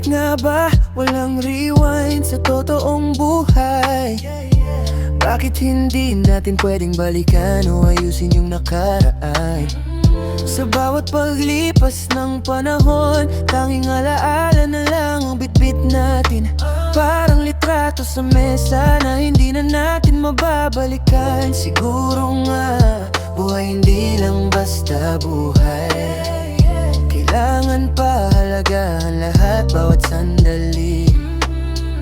nga ba walang rewind sa totoong buhay? Bakit hindi natin pwedeng balikan o ayusin yung nakaraan? Sa bawat paglipas ng panahon, tanging alaala na lang ang bitbit natin. Parang litrato sa mesa na hindi na natin mababalikan. Siguro nga, buhay hindi lang basta buhay. Kailangan pahalagahan lahat, bawat sandali.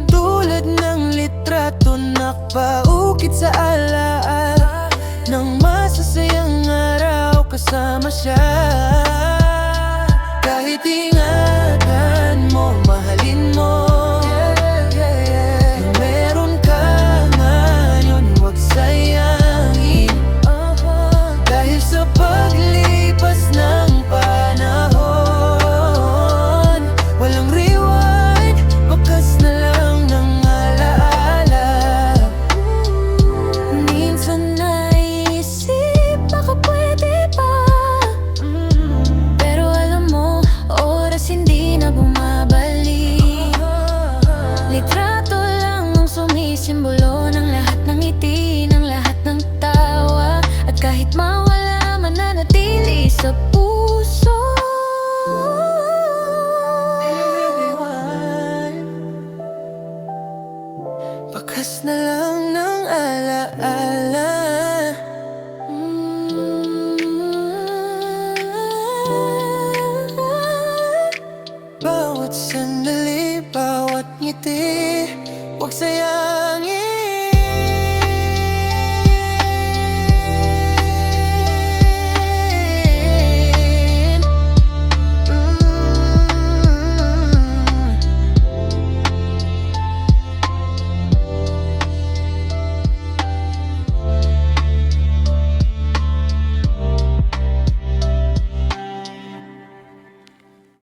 Tulad ng litrato na paukit sa alaala ng masasayang araw kasama siya. Kahit ingatan mo, mahalin mo, na meron ka ngayon, huwag sayangin. Dahil sa paglipas ng panahon, walang rewind, bakas na lang ng alaala. Minsan naisip, baka pwede pa, pero alam mo, oras hindi na bumabalik. Litrato lang ang sumisimbolo ng lahat ng ngiti, ng lahat ng tawa. At kahit mawala, mananatili sa puso. Bakas na lang ng alaala. Bawat sandali, bawat ngiti, huwag sayang